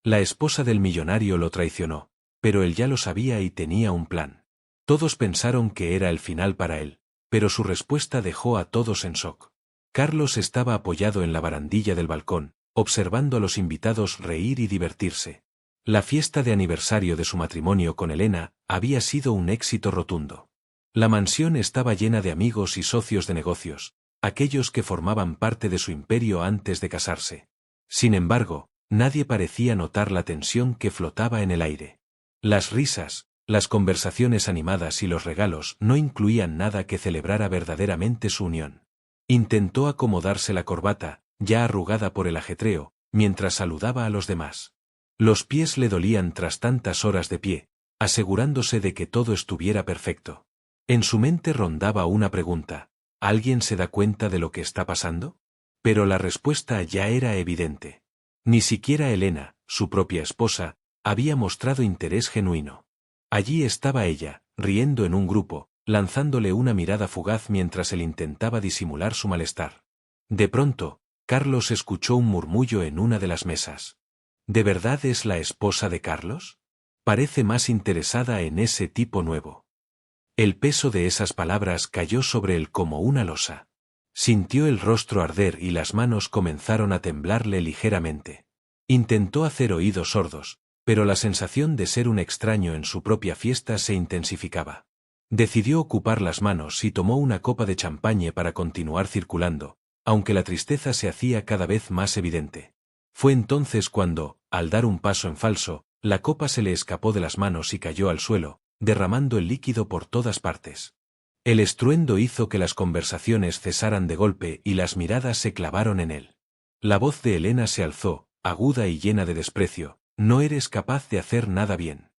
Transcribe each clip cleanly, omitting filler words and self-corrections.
La esposa del millonario lo traicionó, pero él ya lo sabía y tenía un plan. Todos pensaron que era el final para él, pero su respuesta dejó a todos en shock. Carlos estaba apoyado en la barandilla del balcón, observando a los invitados reír y divertirse. La fiesta de aniversario de su matrimonio con Elena había sido un éxito rotundo. La mansión estaba llena de amigos y socios de negocios, aquellos que formaban parte de su imperio antes de casarse. Sin embargo, nadie parecía notar la tensión que flotaba en el aire. Las risas, las conversaciones animadas y los regalos no incluían nada que celebrara verdaderamente su unión. Intentó acomodarse la corbata, ya arrugada por el ajetreo, mientras saludaba a los demás. Los pies le dolían tras tantas horas de pie, asegurándose de que todo estuviera perfecto. En su mente rondaba una pregunta: ¿alguien se da cuenta de lo que está pasando? Pero la respuesta ya era evidente. Ni siquiera Elena, su propia esposa, había mostrado interés genuino. Allí estaba ella, riendo en un grupo, lanzándole una mirada fugaz mientras él intentaba disimular su malestar. De pronto, Carlos escuchó un murmullo en una de las mesas. ¿De verdad es la esposa de Carlos? Parece más interesada en ese tipo nuevo. El peso de esas palabras cayó sobre él como una losa. Sintió el rostro arder y las manos comenzaron a temblarle ligeramente. Intentó hacer oídos sordos, pero la sensación de ser un extraño en su propia fiesta se intensificaba. Decidió ocupar las manos y tomó una copa de champaña para continuar circulando, aunque la tristeza se hacía cada vez más evidente. Fue entonces cuando, al dar un paso en falso, la copa se le escapó de las manos y cayó al suelo, derramando el líquido por todas partes. El estruendo hizo que las conversaciones cesaran de golpe y las miradas se clavaron en él. La voz de Elena se alzó, aguda y llena de desprecio: no eres capaz de hacer nada bien.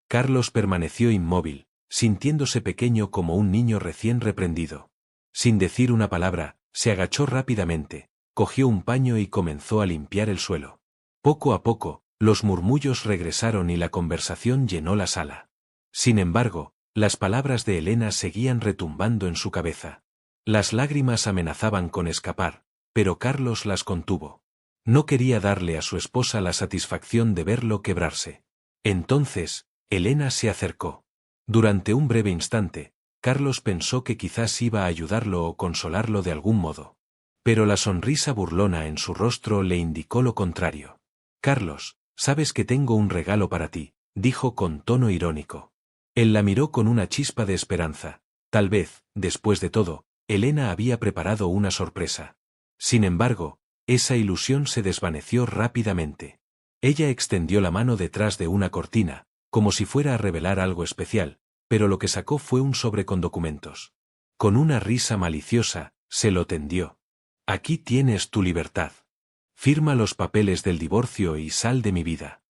Carlos permaneció inmóvil, sintiéndose pequeño como un niño recién reprendido. Sin decir una palabra, se agachó rápidamente, cogió un paño y comenzó a limpiar el suelo. Poco a poco, los murmullos regresaron y la conversación llenó la sala. Sin embargo, las palabras de Elena seguían retumbando en su cabeza. Las lágrimas amenazaban con escapar, pero Carlos las contuvo. No quería darle a su esposa la satisfacción de verlo quebrarse. Entonces, Elena se acercó. Durante un breve instante, Carlos pensó que quizás iba a ayudarlo o consolarlo de algún modo. Pero la sonrisa burlona en su rostro le indicó lo contrario. «Carlos, sabes que tengo un regalo para ti», dijo con tono irónico. Él la miró con una chispa de esperanza. Tal vez, después de todo, Elena había preparado una sorpresa. Sin embargo, esa ilusión se desvaneció rápidamente. Ella extendió la mano detrás de una cortina, como si fuera a revelar algo especial, pero lo que sacó fue un sobre con documentos. Con una risa maliciosa, se lo tendió. «Aquí tienes tu libertad. Firma los papeles del divorcio y sal de mi vida».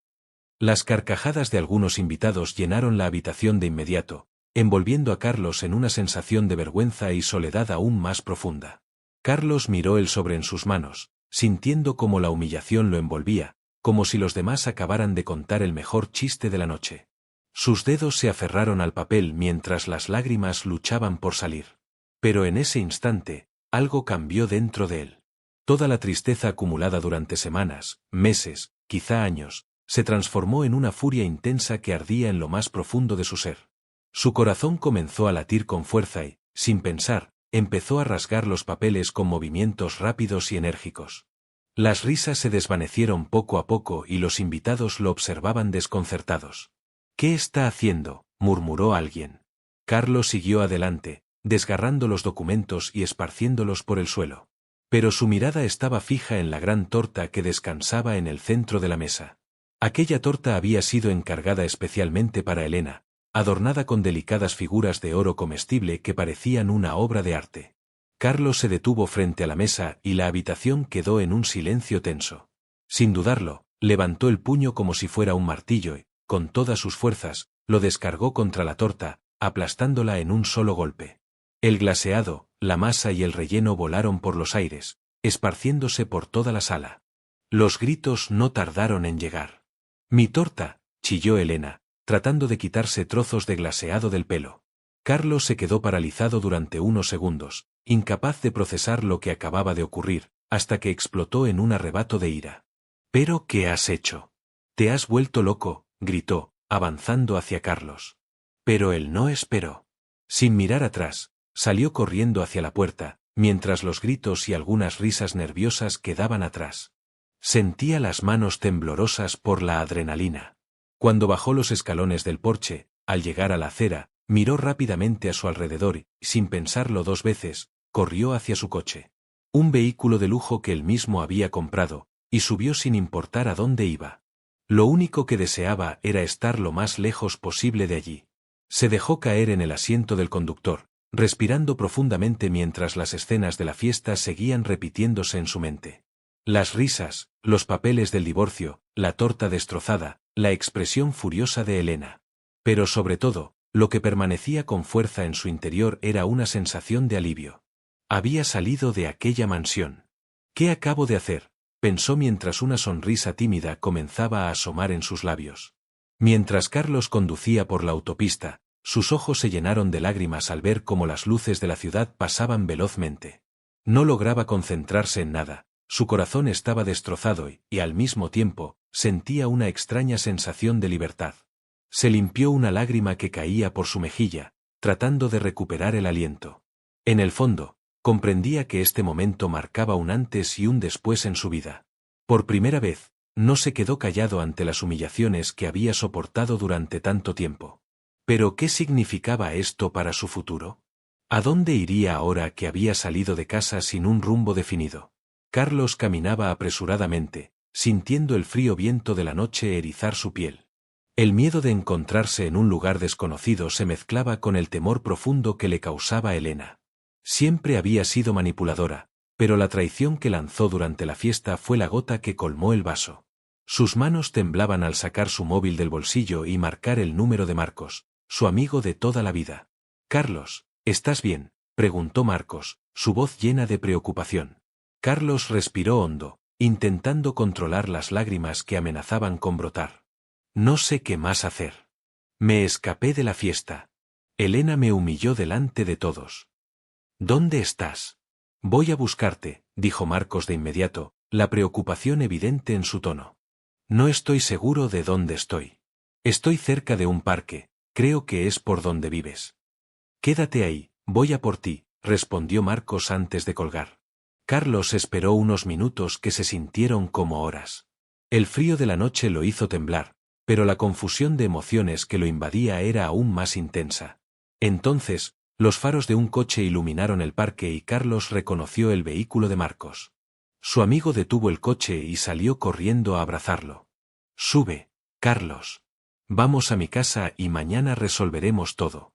Las carcajadas de algunos invitados llenaron la habitación de inmediato, envolviendo a Carlos en una sensación de vergüenza y soledad aún más profunda. Carlos miró el sobre en sus manos, sintiendo cómo la humillación lo envolvía, como si los demás acabaran de contar el mejor chiste de la noche. Sus dedos se aferraron al papel mientras las lágrimas luchaban por salir. Pero en ese instante, algo cambió dentro de él. Toda la tristeza acumulada durante semanas, meses, quizá años, se transformó en una furia intensa que ardía en lo más profundo de su ser. Su corazón comenzó a latir con fuerza y, sin pensar, empezó a rasgar los papeles con movimientos rápidos y enérgicos. Las risas se desvanecieron poco a poco y los invitados lo observaban desconcertados. «¿Qué está haciendo?», murmuró alguien. Carlos siguió adelante, desgarrando los documentos y esparciéndolos por el suelo. Pero su mirada estaba fija en la gran torta que descansaba en el centro de la mesa. Aquella torta había sido encargada especialmente para Elena, adornada con delicadas figuras de oro comestible que parecían una obra de arte. Carlos se detuvo frente a la mesa y la habitación quedó en un silencio tenso. Sin dudarlo, levantó el puño como si fuera un martillo y, con todas sus fuerzas, lo descargó contra la torta, aplastándola en un solo golpe. El glaseado, la masa y el relleno volaron por los aires, esparciéndose por toda la sala. Los gritos no tardaron en llegar. «¡Mi torta!», chilló Elena, tratando de quitarse trozos de glaseado del pelo. Carlos se quedó paralizado durante unos segundos, incapaz de procesar lo que acababa de ocurrir, hasta que explotó en un arrebato de ira. «¿Pero qué has hecho? «Te has vuelto loco», gritó, avanzando hacia Carlos. Pero él no esperó. Sin mirar atrás, salió corriendo hacia la puerta, mientras los gritos y algunas risas nerviosas quedaban atrás. Sentía las manos temblorosas por la adrenalina. Cuando bajó los escalones del porche, al llegar a la acera, miró rápidamente a su alrededor y, sin pensarlo 2 veces, corrió hacia su coche. Un vehículo de lujo que él mismo había comprado, y subió sin importar a dónde iba. Lo único que deseaba era estar lo más lejos posible de allí. Se dejó caer en el asiento del conductor, respirando profundamente mientras las escenas de la fiesta seguían repitiéndose en su mente. Las risas, los papeles del divorcio, la torta destrozada, la expresión furiosa de Elena. Pero sobre todo, lo que permanecía con fuerza en su interior era una sensación de alivio. Había salido de aquella mansión. ¿Qué acabo de hacer?, pensó mientras una sonrisa tímida comenzaba a asomar en sus labios. Mientras Carlos conducía por la autopista, sus ojos se llenaron de lágrimas al ver cómo las luces de la ciudad pasaban velozmente. No lograba concentrarse en nada, su corazón estaba destrozado y, al mismo tiempo, sentía una extraña sensación de libertad. Se limpió una lágrima que caía por su mejilla, tratando de recuperar el aliento. En el fondo, comprendía que este momento marcaba un antes y un después en su vida. Por primera vez, no se quedó callado ante las humillaciones que había soportado durante tanto tiempo. ¿Pero qué significaba esto para su futuro? ¿A dónde iría ahora que había salido de casa sin un rumbo definido? Carlos caminaba apresuradamente, sintiendo el frío viento de la noche erizar su piel. El miedo de encontrarse en un lugar desconocido se mezclaba con el temor profundo que le causaba Elena. Siempre había sido manipuladora, pero la traición que lanzó durante la fiesta fue la gota que colmó el vaso. Sus manos temblaban al sacar su móvil del bolsillo y marcar el número de Marcos, su amigo de toda la vida. «Carlos, ¿estás bien?», preguntó Marcos, su voz llena de preocupación. Carlos respiró hondo, intentando controlar las lágrimas que amenazaban con brotar. «No sé qué más hacer. Me escapé de la fiesta. Elena me humilló delante de todos». «¿Dónde estás?». «Voy a buscarte», dijo Marcos de inmediato, la preocupación evidente en su tono. «No estoy seguro de dónde estoy. Estoy cerca de un parque, creo que es por donde vives». «Quédate ahí, voy a por ti», respondió Marcos antes de colgar. Carlos esperó unos minutos que se sintieron como horas. El frío de la noche lo hizo temblar, pero la confusión de emociones que lo invadía era aún más intensa. Entonces, los faros de un coche iluminaron el parque y Carlos reconoció el vehículo de Marcos. Su amigo detuvo el coche y salió corriendo a abrazarlo. «Sube, Carlos. Vamos a mi casa y mañana resolveremos todo».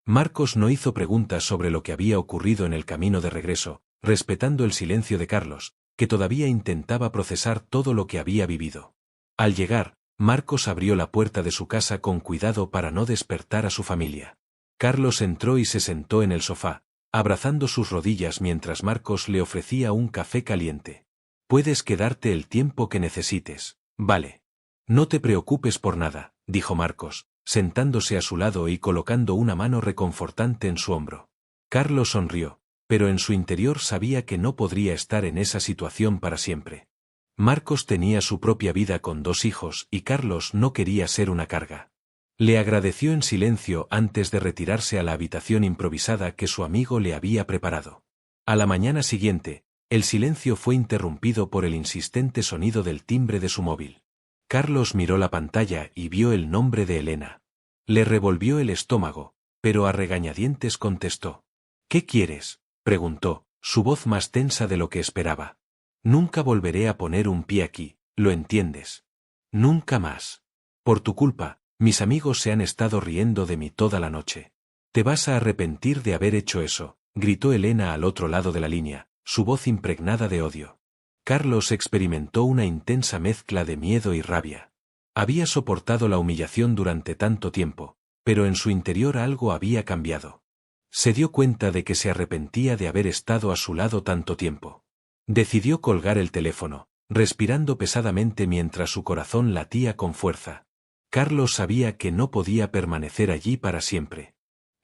Marcos no hizo preguntas sobre lo que había ocurrido en el camino de regreso, respetando el silencio de Carlos, que todavía intentaba procesar todo lo que había vivido. Al llegar, Marcos abrió la puerta de su casa con cuidado para no despertar a su familia. Carlos entró y se sentó en el sofá, abrazando sus rodillas mientras Marcos le ofrecía un café caliente. «Puedes quedarte el tiempo que necesites, ¿vale? No te preocupes por nada», dijo Marcos, sentándose a su lado y colocando una mano reconfortante en su hombro. Carlos sonrió, pero en su interior sabía que no podría estar en esa situación para siempre. Marcos tenía su propia vida con 2 hijos y Carlos no quería ser una carga. Le agradeció en silencio antes de retirarse a la habitación improvisada que su amigo le había preparado. A la mañana siguiente, el silencio fue interrumpido por el insistente sonido del timbre de su móvil. Carlos miró la pantalla y vio el nombre de Elena. Le revolvió el estómago, pero a regañadientes contestó. «¿Qué quieres?», preguntó, su voz más tensa de lo que esperaba. «Nunca volveré a poner un pie aquí, ¿lo entiendes? Nunca más. Por tu culpa, mis amigos se han estado riendo de mí toda la noche. Te vas a arrepentir de haber hecho eso», gritó Elena al otro lado de la línea, su voz impregnada de odio. Carlos experimentó una intensa mezcla de miedo y rabia. Había soportado la humillación durante tanto tiempo, pero en su interior algo había cambiado. Se dio cuenta de que se arrepentía de haber estado a su lado tanto tiempo. Decidió colgar el teléfono, respirando pesadamente mientras su corazón latía con fuerza. Carlos sabía que no podía permanecer allí para siempre.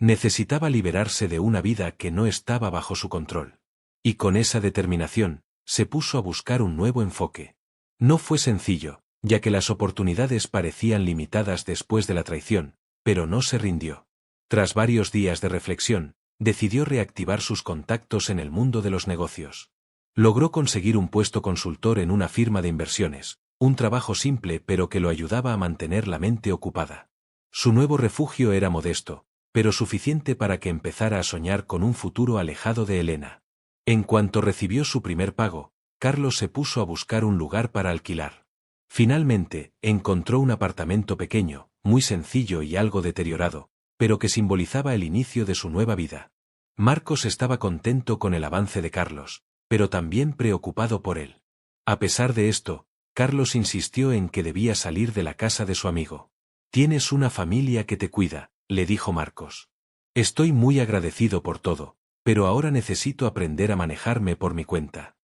Necesitaba liberarse de una vida que no estaba bajo su control. Y con esa determinación, se puso a buscar un nuevo enfoque. No fue sencillo, ya que las oportunidades parecían limitadas después de la traición, pero no se rindió. Tras varios días de reflexión, decidió reactivar sus contactos en el mundo de los negocios. Logró conseguir un puesto consultor en una firma de inversiones, un trabajo simple pero que lo ayudaba a mantener la mente ocupada. Su nuevo refugio era modesto, pero suficiente para que empezara a soñar con un futuro alejado de Elena. En cuanto recibió su primer pago, Carlos se puso a buscar un lugar para alquilar. Finalmente, encontró un apartamento pequeño, muy sencillo y algo deteriorado, pero que simbolizaba el inicio de su nueva vida. Marcos estaba contento con el avance de Carlos, pero también preocupado por él. A pesar de esto, Carlos insistió en que debía salir de la casa de su amigo. «Tienes una familia que te cuida», le dijo Marcos. «Estoy muy agradecido por todo, pero ahora necesito aprender a manejarme por mi cuenta».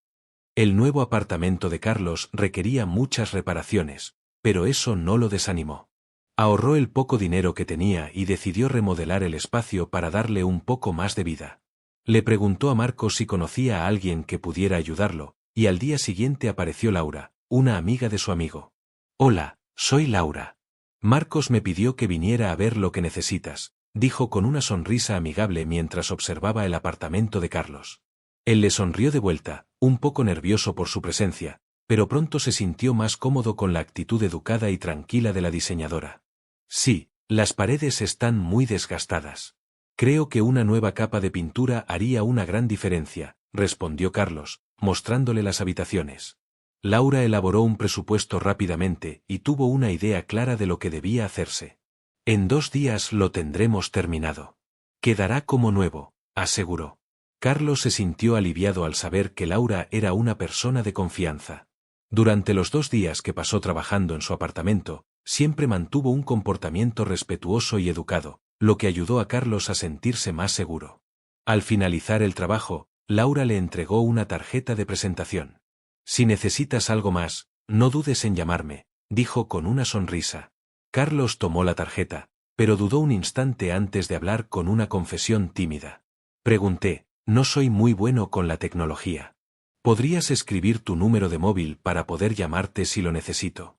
El nuevo apartamento de Carlos requería muchas reparaciones, pero eso no lo desanimó. Ahorró el poco dinero que tenía y decidió remodelar el espacio para darle un poco más de vida. Le preguntó a Marcos si conocía a alguien que pudiera ayudarlo, y al día siguiente apareció Laura, una amiga de su amigo. «Hola, soy Laura. Marcos me pidió que viniera a ver lo que necesitas», dijo con una sonrisa amigable mientras observaba el apartamento de Carlos. Él le sonrió de vuelta, un poco nervioso por su presencia, pero pronto se sintió más cómodo con la actitud educada y tranquila de la diseñadora. «Sí, las paredes están muy desgastadas. Creo que una nueva capa de pintura haría una gran diferencia», respondió Carlos, mostrándole las habitaciones. Laura elaboró un presupuesto rápidamente y tuvo una idea clara de lo que debía hacerse. «En 2 días lo tendremos terminado. Quedará como nuevo», aseguró. Carlos se sintió aliviado al saber que Laura era una persona de confianza. Durante los 2 días que pasó trabajando en su apartamento, siempre mantuvo un comportamiento respetuoso y educado, lo que ayudó a Carlos a sentirse más seguro. Al finalizar el trabajo, Laura le entregó una tarjeta de presentación. «Si necesitas algo más, no dudes en llamarme», dijo con una sonrisa. Carlos tomó la tarjeta, pero dudó un instante antes de hablar con una confesión tímida. Pregunté: «No soy muy bueno con la tecnología. ¿Podrías escribir tu número de móvil para poder llamarte si lo necesito?».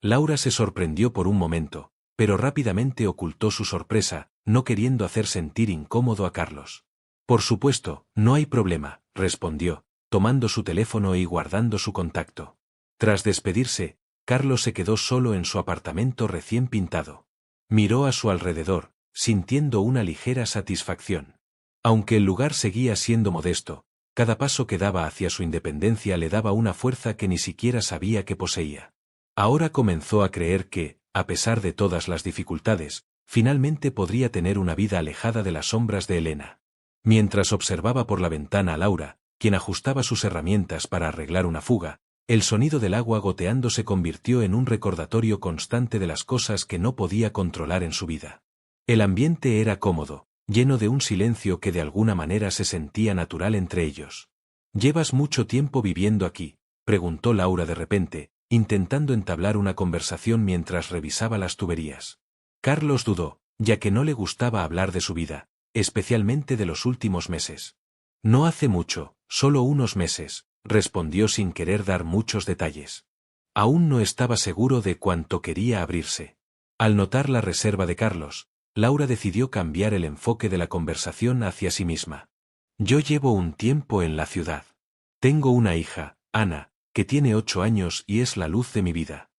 Laura se sorprendió por un momento, pero rápidamente ocultó su sorpresa, no queriendo hacer sentir incómodo a Carlos. «Por supuesto, no hay problema», respondió, tomando su teléfono y guardando su contacto. Tras despedirse, Carlos se quedó solo en su apartamento recién pintado. Miró a su alrededor, sintiendo una ligera satisfacción. Aunque el lugar seguía siendo modesto, cada paso que daba hacia su independencia le daba una fuerza que ni siquiera sabía que poseía. Ahora comenzó a creer que, a pesar de todas las dificultades, finalmente podría tener una vida alejada de las sombras de Elena. Mientras observaba por la ventana a Laura, quien ajustaba sus herramientas para arreglar una fuga, el sonido del agua goteando se convirtió en un recordatorio constante de las cosas que no podía controlar en su vida. El ambiente era cómodo, lleno de un silencio que de alguna manera se sentía natural entre ellos. «¿Llevas mucho tiempo viviendo aquí?», preguntó Laura de repente, intentando entablar una conversación mientras revisaba las tuberías. Carlos dudó, ya que no le gustaba hablar de su vida, especialmente de los últimos meses. «No hace mucho, solo unos meses», respondió sin querer dar muchos detalles. Aún no estaba seguro de cuánto quería abrirse. Al notar la reserva de Carlos, Laura decidió cambiar el enfoque de la conversación hacia sí misma. «Yo llevo un tiempo en la ciudad. Tengo una hija, Ana, que tiene 8 años y es la luz de mi vida».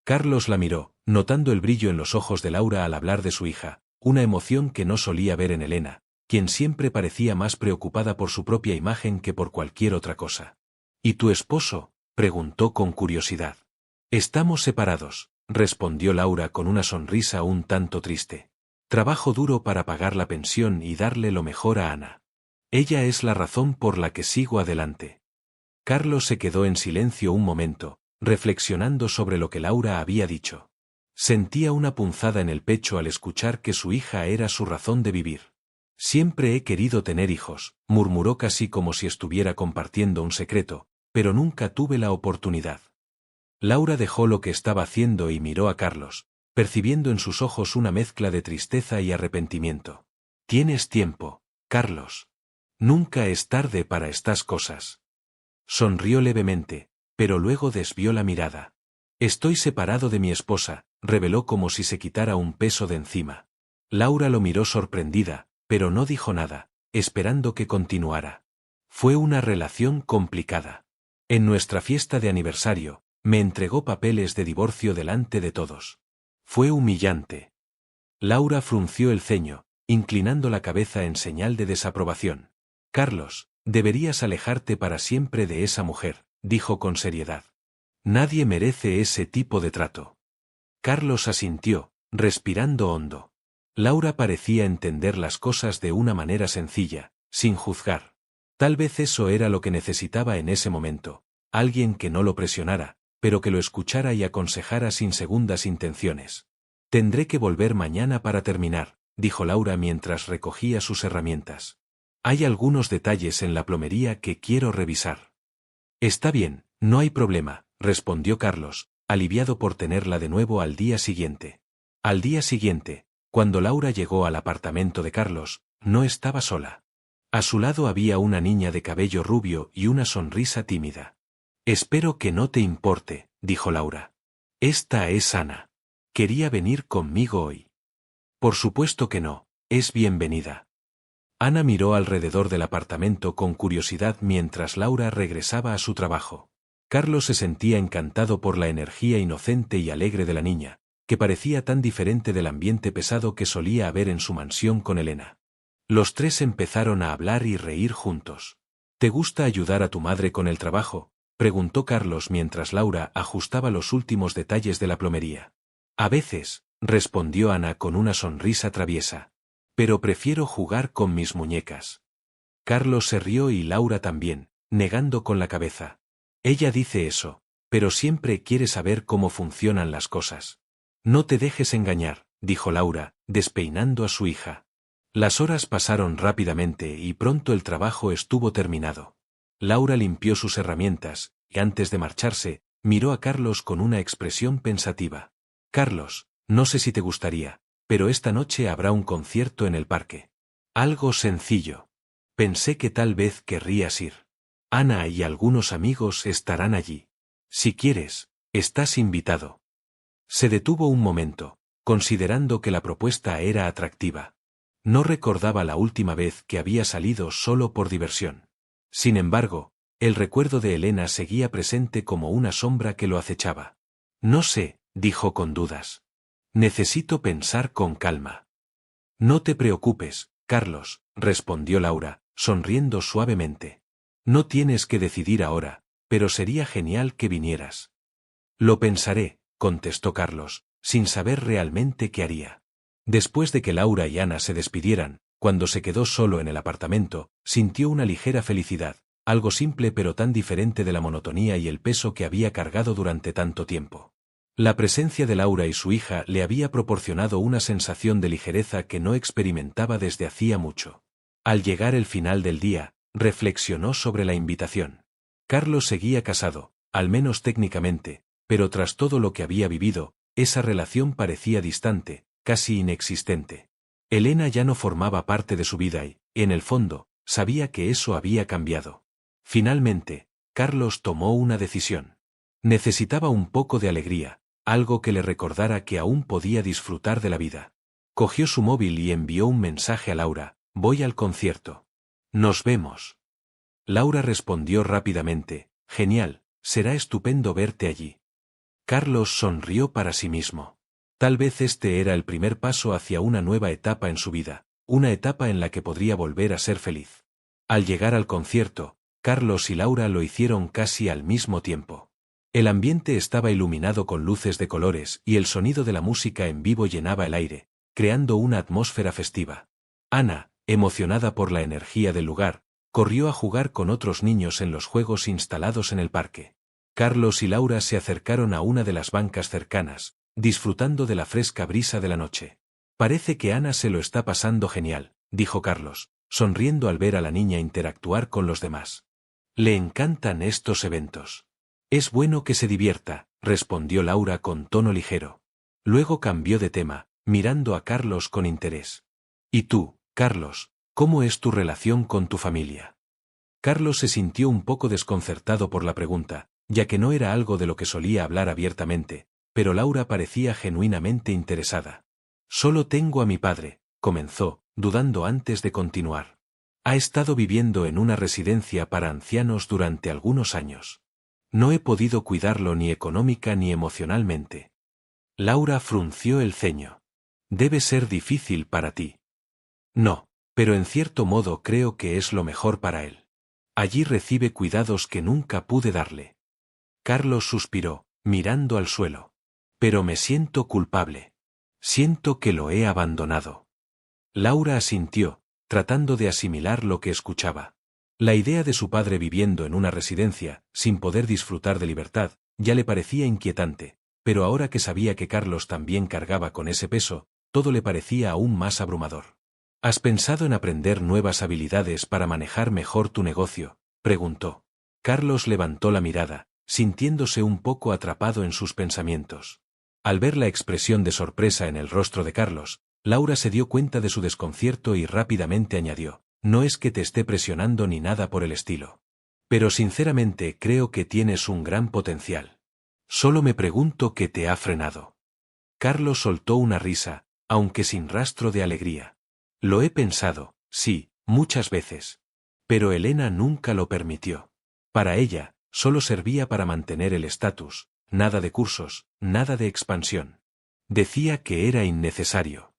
Carlos la miró, notando el brillo en los ojos de Laura al hablar de su hija, una emoción que no solía ver en Elena, quien siempre parecía más preocupada por su propia imagen que por cualquier otra cosa. «¿Y tu esposo?», preguntó con curiosidad. «Estamos separados», respondió Laura con una sonrisa un tanto triste. «Trabajo duro para pagar la pensión y darle lo mejor a Ana. Ella es la razón por la que sigo adelante». Carlos se quedó en silencio un momento, reflexionando sobre lo que Laura había dicho. Sentía una punzada en el pecho al escuchar que su hija era su razón de vivir. «Siempre he querido tener hijos», murmuró casi como si estuviera compartiendo un secreto, «pero nunca tuve la oportunidad». Laura dejó lo que estaba haciendo y miró a Carlos, percibiendo en sus ojos una mezcla de tristeza y arrepentimiento. «Tienes tiempo, Carlos. Nunca es tarde para estas cosas». Sonrió levemente, pero luego desvió la mirada. Estoy separado de mi esposa, reveló como si se quitara un peso de encima. Laura lo miró sorprendida, pero no dijo nada, esperando que continuara. Fue una relación complicada. En nuestra fiesta de aniversario, me entregó papeles de divorcio delante de todos. Fue humillante. Laura frunció el ceño, inclinando la cabeza en señal de desaprobación. Carlos, deberías alejarte para siempre de esa mujer, dijo con seriedad. Nadie merece ese tipo de trato. Carlos asintió, respirando hondo. Laura parecía entender las cosas de una manera sencilla, sin juzgar. Tal vez eso era lo que necesitaba en ese momento, alguien que no lo presionara, pero que lo escuchara y aconsejara sin segundas intenciones. Tendré que volver mañana para terminar, dijo Laura mientras recogía sus herramientas. Hay algunos detalles en la plomería que quiero revisar. Está bien, no hay problema, respondió Carlos, aliviado por tenerla de nuevo al día siguiente. Al día siguiente, cuando Laura llegó al apartamento de Carlos, no estaba sola. A su lado había una niña de cabello rubio y una sonrisa tímida. Espero que no te importe, dijo Laura. Esta es Ana. Quería venir conmigo hoy. Por supuesto que no, es bienvenida. Ana miró alrededor del apartamento con curiosidad mientras Laura regresaba a su trabajo. Carlos se sentía encantado por la energía inocente y alegre de la niña, que parecía tan diferente del ambiente pesado que solía haber en su mansión con Elena. Los tres empezaron a hablar y reír juntos. ¿Te gusta ayudar a tu madre con el trabajo?, preguntó Carlos mientras Laura ajustaba los últimos detalles de la plomería. A veces, respondió Ana con una sonrisa traviesa. Pero prefiero jugar con mis muñecas. Carlos se rió y Laura también, negando con la cabeza. Ella dice eso, pero siempre quiere saber cómo funcionan las cosas. No te dejes engañar, dijo Laura, despeinando a su hija. Las horas pasaron rápidamente y pronto el trabajo estuvo terminado. Laura limpió sus herramientas, y antes de marcharse, miró a Carlos con una expresión pensativa. Carlos, no sé si te gustaría, pero esta noche habrá un concierto en el parque. Algo sencillo. Pensé que tal vez querrías ir. Ana y algunos amigos estarán allí. Si quieres, estás invitado. Se detuvo un momento, considerando que la propuesta era atractiva. No recordaba la última vez que había salido solo por diversión. Sin embargo, el recuerdo de Elena seguía presente como una sombra que lo acechaba. No sé, dijo con dudas. Necesito pensar con calma. No te preocupes, Carlos, respondió Laura, sonriendo suavemente. No tienes que decidir ahora, pero sería genial que vinieras. Lo pensaré, contestó Carlos, sin saber realmente qué haría. Después de que Laura y Ana se despidieran, cuando se quedó solo en el apartamento, sintió una ligera felicidad, algo simple pero tan diferente de la monotonía y el peso que había cargado durante tanto tiempo. La presencia de Laura y su hija le había proporcionado una sensación de ligereza que no experimentaba desde hacía mucho. Al llegar el final del día, reflexionó sobre la invitación. Carlos seguía casado, al menos técnicamente, pero tras todo lo que había vivido, esa relación parecía distante, casi inexistente. Elena ya no formaba parte de su vida y, en el fondo, sabía que eso había cambiado. Finalmente, Carlos tomó una decisión. Necesitaba un poco de alegría, algo que le recordara que aún podía disfrutar de la vida. Cogió su móvil y envió un mensaje a Laura: voy al concierto. Nos vemos. Laura respondió rápidamente: genial, será estupendo verte allí. Carlos sonrió para sí mismo. Tal vez este era el primer paso hacia una nueva etapa en su vida, una etapa en la que podría volver a ser feliz. Al llegar al concierto, Carlos y Laura lo hicieron casi al mismo tiempo. El ambiente estaba iluminado con luces de colores y el sonido de la música en vivo llenaba el aire, creando una atmósfera festiva. Ana, emocionada por la energía del lugar, corrió a jugar con otros niños en los juegos instalados en el parque. Carlos y Laura se acercaron a una de las bancas cercanas, disfrutando de la fresca brisa de la noche. Parece que Ana se lo está pasando genial, dijo Carlos, sonriendo al ver a la niña interactuar con los demás. Le encantan estos eventos. Es bueno que se divierta, respondió Laura con tono ligero. Luego cambió de tema, mirando a Carlos con interés. ¿Y tú, Carlos, cómo es tu relación con tu familia? Carlos se sintió un poco desconcertado por la pregunta, ya que no era algo de lo que solía hablar abiertamente, pero Laura parecía genuinamente interesada. Solo tengo a mi padre, comenzó, dudando antes de continuar. Ha estado viviendo en una residencia para ancianos durante algunos años. No he podido cuidarlo ni económica ni emocionalmente. Laura frunció el ceño. Debe ser difícil para ti. No, pero en cierto modo creo que es lo mejor para él. Allí recibe cuidados que nunca pude darle. Carlos suspiró, mirando al suelo. Pero me siento culpable. Siento que lo he abandonado. Laura asintió, tratando de asimilar lo que escuchaba. La idea de su padre viviendo en una residencia, sin poder disfrutar de libertad, ya le parecía inquietante, pero ahora que sabía que Carlos también cargaba con ese peso, todo le parecía aún más abrumador. ¿Has pensado en aprender nuevas habilidades para manejar mejor tu negocio?, preguntó. Carlos levantó la mirada, sintiéndose un poco atrapado en sus pensamientos. Al ver la expresión de sorpresa en el rostro de Carlos, Laura se dio cuenta de su desconcierto y rápidamente añadió: no es que te esté presionando ni nada por el estilo. Pero sinceramente creo que tienes un gran potencial. Solo me pregunto qué te ha frenado. Carlos soltó una risa, aunque sin rastro de alegría. Lo he pensado, sí, muchas veces. Pero Elena nunca lo permitió. Para ella, solo servía para mantener el estatus, nada de cursos, nada de expansión. Decía que era innecesario.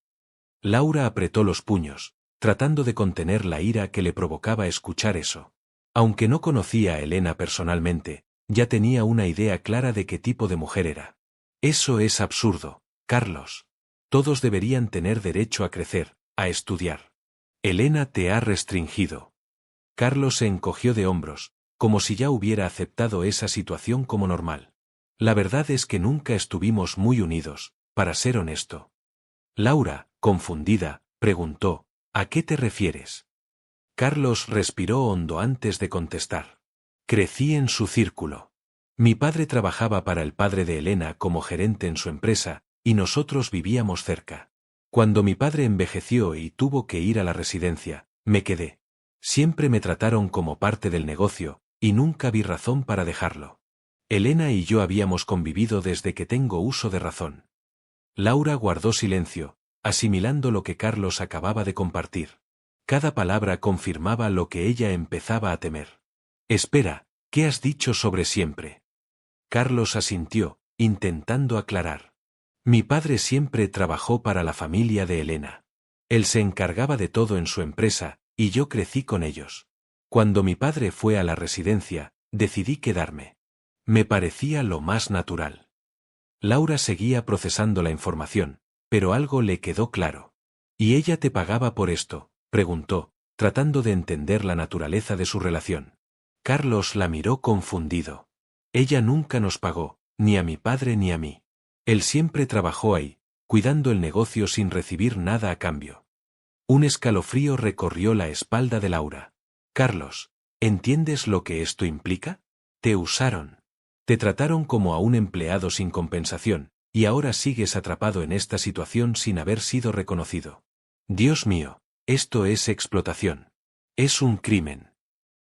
Laura apretó los puños, tratando de contener la ira que le provocaba escuchar eso. Aunque no conocía a Elena personalmente, ya tenía una idea clara de qué tipo de mujer era. Eso es absurdo, Carlos. Todos deberían tener derecho a crecer, a estudiar. Elena te ha restringido. Carlos se encogió de hombros, como si ya hubiera aceptado esa situación como normal. La verdad es que nunca estuvimos muy unidos, para ser honesto. Laura, confundida, preguntó: ¿a qué te refieres? Carlos respiró hondo antes de contestar. Crecí en su círculo. Mi padre trabajaba para el padre de Elena como gerente en su empresa, y nosotros vivíamos cerca. Cuando mi padre envejeció y tuvo que ir a la residencia, me quedé. Siempre me trataron como parte del negocio, y nunca vi razón para dejarlo. Elena y yo habíamos convivido desde que tengo uso de razón. Laura guardó silencio, asimilando lo que Carlos acababa de compartir. Cada palabra confirmaba lo que ella empezaba a temer. Espera, ¿qué has dicho sobre siempre? Carlos asintió, intentando aclarar. Mi padre siempre trabajó para la familia de Elena. Él se encargaba de todo en su empresa, y yo crecí con ellos. Cuando mi padre fue a la residencia, decidí quedarme. Me parecía lo más natural. Laura seguía procesando la información, pero algo le quedó claro. ¿Y ella te pagaba por esto?, preguntó, tratando de entender la naturaleza de su relación. Carlos la miró confundido. Ella nunca nos pagó, ni a mi padre ni a mí. Él siempre trabajó ahí, cuidando el negocio sin recibir nada a cambio. Un escalofrío recorrió la espalda de Laura. Carlos, ¿entiendes lo que esto implica? Te usaron. Te trataron como a un empleado sin compensación, y ahora sigues atrapado en esta situación sin haber sido reconocido. Dios mío, esto es explotación. Es un crimen.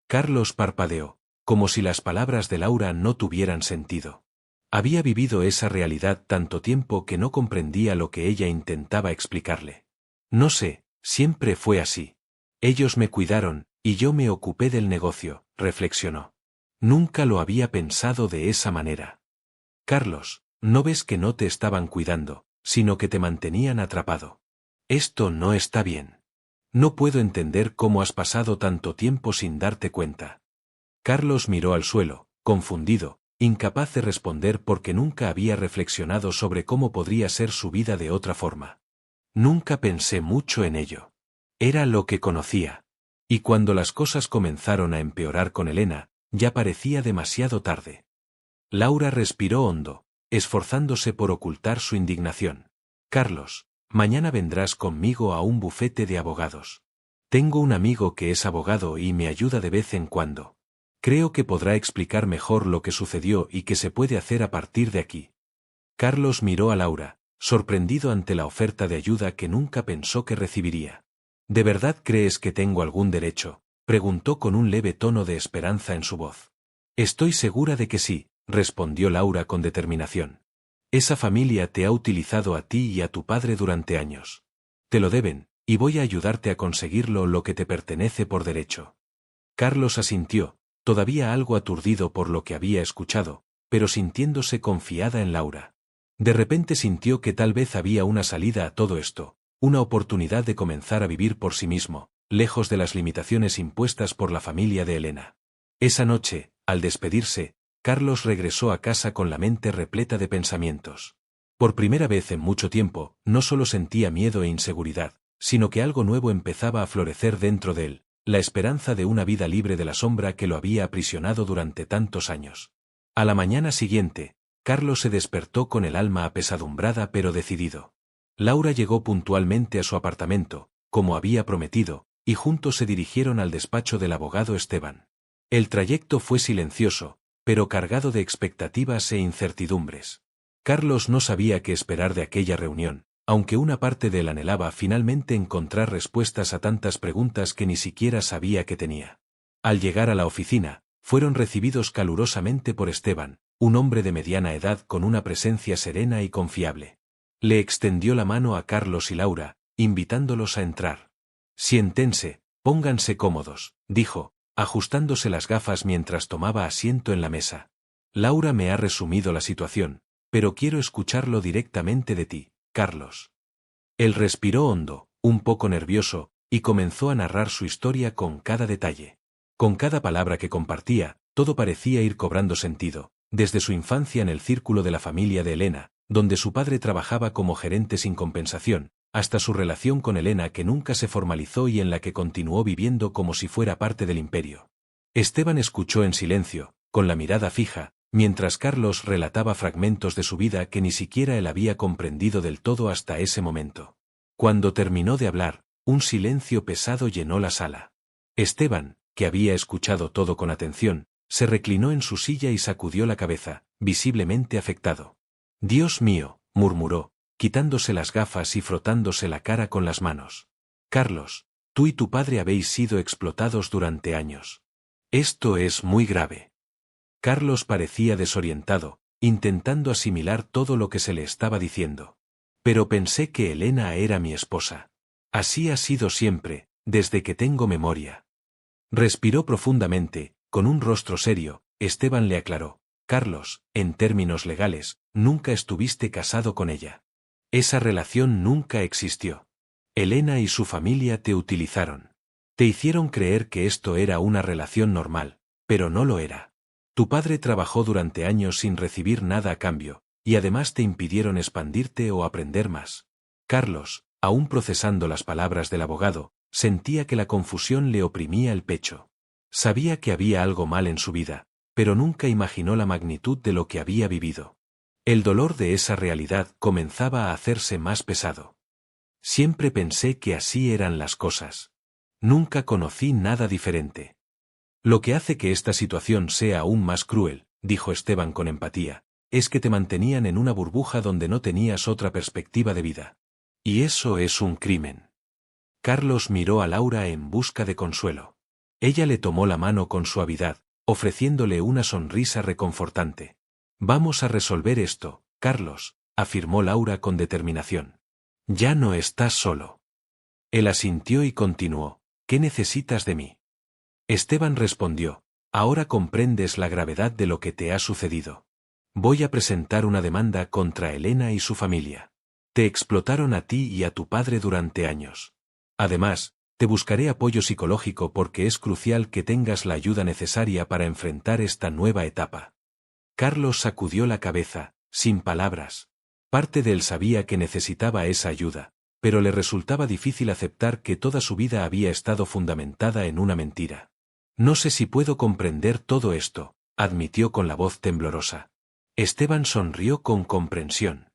Carlos parpadeó, como si las palabras de Laura no tuvieran sentido. Había vivido esa realidad tanto tiempo que no comprendía lo que ella intentaba explicarle. No sé, siempre fue así. Ellos me cuidaron, y yo me ocupé del negocio, reflexionó. Nunca lo había pensado de esa manera. Carlos, ¿no ves que no te estaban cuidando, sino que te mantenían atrapado? Esto no está bien. No puedo entender cómo has pasado tanto tiempo sin darte cuenta. Carlos miró al suelo, confundido, incapaz de responder porque nunca había reflexionado sobre cómo podría ser su vida de otra forma. Nunca pensé mucho en ello. Era lo que conocía. Y cuando las cosas comenzaron a empeorar con Elena, ya parecía demasiado tarde. Laura respiró hondo, esforzándose por ocultar su indignación. Carlos, mañana vendrás conmigo a un bufete de abogados. Tengo un amigo que es abogado y me ayuda de vez en cuando. Creo que podrá explicar mejor lo que sucedió y qué se puede hacer a partir de aquí. Carlos miró a Laura, sorprendido ante la oferta de ayuda que nunca pensó que recibiría. ¿De verdad crees que tengo algún derecho?, preguntó con un leve tono de esperanza en su voz. Estoy segura de que sí, respondió Laura con determinación. Esa familia te ha utilizado a ti y a tu padre durante años. Te lo deben, y voy a ayudarte a conseguirlo lo que te pertenece por derecho. Carlos asintió, todavía algo aturdido por lo que había escuchado, pero sintiéndose confiada en Laura. De repente sintió que tal vez había una salida a todo esto, una oportunidad de comenzar a vivir por sí mismo, lejos de las limitaciones impuestas por la familia de Elena. Esa noche, al despedirse, Carlos regresó a casa con la mente repleta de pensamientos. Por primera vez en mucho tiempo, no solo sentía miedo e inseguridad, sino que algo nuevo empezaba a florecer dentro de él, la esperanza de una vida libre de la sombra que lo había aprisionado durante tantos años. A la mañana siguiente, Carlos se despertó con el alma apesadumbrada pero decidido. Laura llegó puntualmente a su apartamento, como había prometido, y juntos se dirigieron al despacho del abogado Esteban. El trayecto fue silencioso, pero cargado de expectativas e incertidumbres. Carlos no sabía qué esperar de aquella reunión, aunque una parte de él anhelaba finalmente encontrar respuestas a tantas preguntas que ni siquiera sabía que tenía. Al llegar a la oficina, fueron recibidos calurosamente por Esteban, un hombre de mediana edad con una presencia serena y confiable. Le extendió la mano a Carlos y Laura, invitándolos a entrar. Siéntense, pónganse cómodos, dijo, ajustándose las gafas mientras tomaba asiento en la mesa. Laura me ha resumido la situación, pero quiero escucharlo directamente de ti, Carlos. Él respiró hondo, un poco nervioso, y comenzó a narrar su historia con cada detalle. Con cada palabra que compartía, todo parecía ir cobrando sentido, desde su infancia en el círculo de la familia de Elena, donde su padre trabajaba como gerente sin compensación, hasta su relación con Elena que nunca se formalizó y en la que continuó viviendo como si fuera parte del imperio. Esteban escuchó en silencio, con la mirada fija, mientras Carlos relataba fragmentos de su vida que ni siquiera él había comprendido del todo hasta ese momento. Cuando terminó de hablar, un silencio pesado llenó la sala. Esteban, que había escuchado todo con atención, se reclinó en su silla y sacudió la cabeza, visiblemente afectado. «Dios mío», murmuró, quitándose las gafas y frotándose la cara con las manos. «Carlos, tú y tu padre habéis sido explotados durante años. Esto es muy grave». Carlos parecía desorientado, intentando asimilar todo lo que se le estaba diciendo. «Pero pensé que Elena era mi esposa. Así ha sido siempre, desde que tengo memoria». Respiró profundamente, con un rostro serio, Esteban le aclaró. «Carlos, en términos legales, nunca estuviste casado con ella. Esa relación nunca existió. Elena y su familia te utilizaron. Te hicieron creer que esto era una relación normal, pero no lo era. Tu padre trabajó durante años sin recibir nada a cambio, y además te impidieron expandirte o aprender más». Carlos, aún procesando las palabras del abogado, sentía que la confusión le oprimía el pecho. Sabía que había algo mal en su vida, pero nunca imaginó la magnitud de lo que había vivido. El dolor de esa realidad comenzaba a hacerse más pesado. «Siempre pensé que así eran las cosas. Nunca conocí nada diferente». «Lo que hace que esta situación sea aún más cruel», dijo Esteban con empatía, «es que te mantenían en una burbuja donde no tenías otra perspectiva de vida. Y eso es un crimen». Carlos miró a Laura en busca de consuelo. Ella le tomó la mano con suavidad, ofreciéndole una sonrisa reconfortante. «Vamos a resolver esto, Carlos», afirmó Laura con determinación. «Ya no estás solo». Él asintió y continuó. «¿Qué necesitas de mí?». Esteban respondió. «Ahora comprendes la gravedad de lo que te ha sucedido. Voy a presentar una demanda contra Elena y su familia. Te explotaron a ti y a tu padre durante años. Además, te buscaré apoyo psicológico porque es crucial que tengas la ayuda necesaria para enfrentar esta nueva etapa». Carlos sacudió la cabeza, sin palabras. Parte de él sabía que necesitaba esa ayuda, pero le resultaba difícil aceptar que toda su vida había estado fundamentada en una mentira. «No sé si puedo comprender todo esto», admitió con la voz temblorosa. Esteban sonrió con comprensión.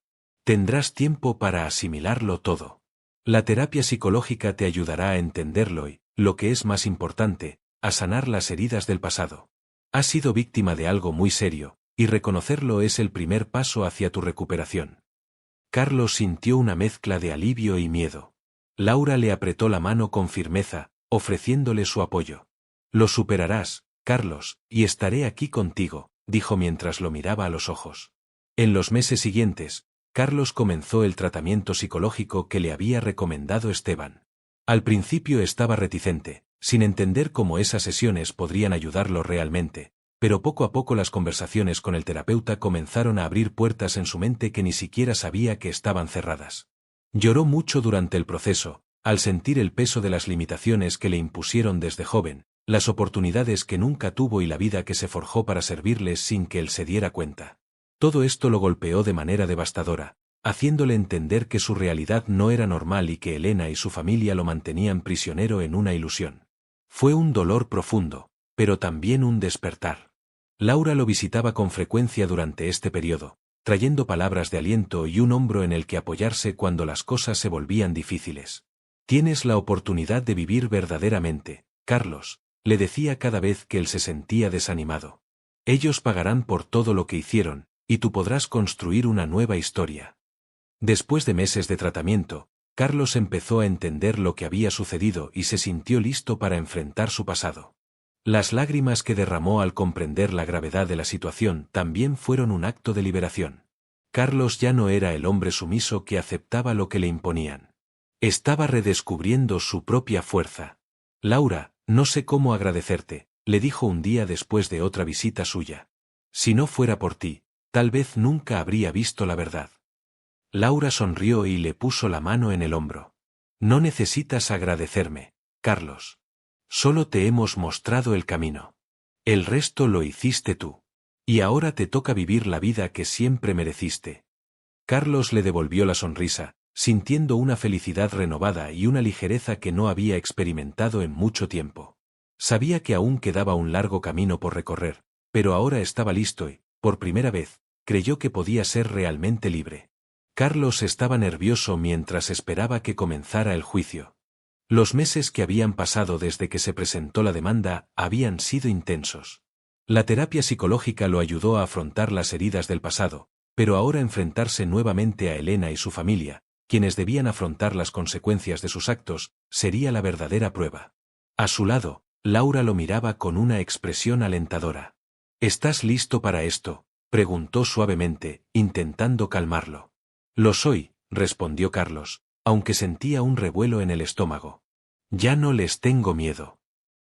«Tendrás tiempo para asimilarlo todo. La terapia psicológica te ayudará a entenderlo y, lo que es más importante, a sanar las heridas del pasado. Has sido víctima de algo muy serio, y reconocerlo es el primer paso hacia tu recuperación». Carlos sintió una mezcla de alivio y miedo. Laura le apretó la mano con firmeza, ofreciéndole su apoyo. «Lo superarás, Carlos, y estaré aquí contigo, dijo mientras lo miraba a los ojos. En los meses siguientes, Carlos comenzó el tratamiento psicológico que le había recomendado Esteban. Al principio estaba reticente, sin entender cómo esas sesiones podrían ayudarlo realmente, pero poco a poco las conversaciones con el terapeuta comenzaron a abrir puertas en su mente que ni siquiera sabía que estaban cerradas. Lloró mucho durante el proceso, al sentir el peso de las limitaciones que le impusieron desde joven, las oportunidades que nunca tuvo y la vida que se forjó para servirles sin que él se diera cuenta. Todo esto lo golpeó de manera devastadora, haciéndole entender que su realidad no era normal y que Elena y su familia lo mantenían prisionero en una ilusión. Fue un dolor profundo, pero también un despertar. Laura lo visitaba con frecuencia durante este periodo, trayendo palabras de aliento y un hombro en el que apoyarse cuando las cosas se volvían difíciles. Tienes la oportunidad de vivir verdaderamente, Carlos, le decía cada vez que él se sentía desanimado. Ellos pagarán por todo lo que hicieron, y tú podrás construir una nueva historia. Después de meses de tratamiento, Carlos empezó a entender lo que había sucedido y se sintió listo para enfrentar su pasado. Las lágrimas que derramó al comprender la gravedad de la situación también fueron un acto de liberación. Carlos ya no era el hombre sumiso que aceptaba lo que le imponían. Estaba redescubriendo su propia fuerza. Laura, no sé cómo agradecerte, le dijo un día después de otra visita suya. Si no fuera por ti, tal vez nunca habría visto la verdad. Laura sonrió y le puso la mano en el hombro. No necesitas agradecerme, Carlos. Solo te hemos mostrado el camino. El resto lo hiciste tú. Y ahora te toca vivir la vida que siempre mereciste. Carlos le devolvió la sonrisa, sintiendo una felicidad renovada y una ligereza que no había experimentado en mucho tiempo. Sabía que aún quedaba un largo camino por recorrer, pero ahora estaba listo y, por primera vez, creyó que podía ser realmente libre. Carlos estaba nervioso mientras esperaba que comenzara el juicio. Los meses que habían pasado desde que se presentó la demanda habían sido intensos. La terapia psicológica lo ayudó a afrontar las heridas del pasado, pero ahora enfrentarse nuevamente a Elena y su familia, quienes debían afrontar las consecuencias de sus actos, sería la verdadera prueba. A su lado, Laura lo miraba con una expresión alentadora. ¿Estás listo para esto?, preguntó suavemente, intentando calmarlo. Lo soy, respondió Carlos, aunque sentía un revuelo en el estómago. Ya no les tengo miedo.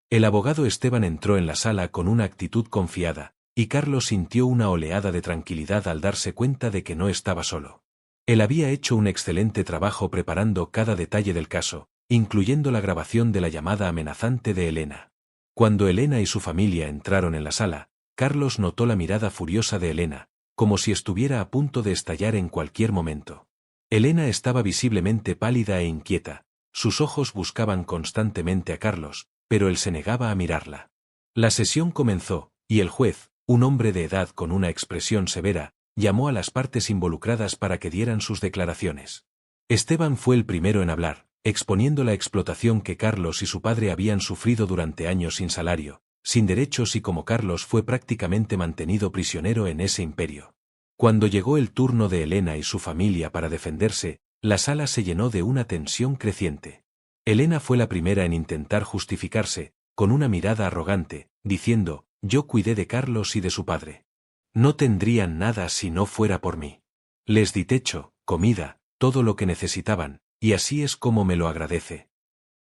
El abogado Esteban entró en la sala con una actitud confiada, y Carlos sintió una oleada de tranquilidad al darse cuenta de que no estaba solo. Él había hecho un excelente trabajo preparando cada detalle del caso, incluyendo la grabación de la llamada amenazante de Elena. Cuando Elena y su familia entraron en la sala, Carlos notó la mirada furiosa de Elena, como si estuviera a punto de estallar en cualquier momento. Elena estaba visiblemente pálida e inquieta, sus ojos buscaban constantemente a Carlos, pero él se negaba a mirarla. La sesión comenzó, y el juez, un hombre de edad con una expresión severa, llamó a las partes involucradas para que dieran sus declaraciones. Esteban fue el primero en hablar, exponiendo la explotación que Carlos y su padre habían sufrido durante años sin salario, sin derechos y como Carlos fue prácticamente mantenido prisionero en ese imperio. Cuando llegó el turno de Elena y su familia para defenderse, la sala se llenó de una tensión creciente. Elena fue la primera en intentar justificarse, con una mirada arrogante, diciendo, yo cuidé de Carlos y de su padre. No tendrían nada si no fuera por mí. Les di techo, comida, todo lo que necesitaban, y así es como me lo agradece.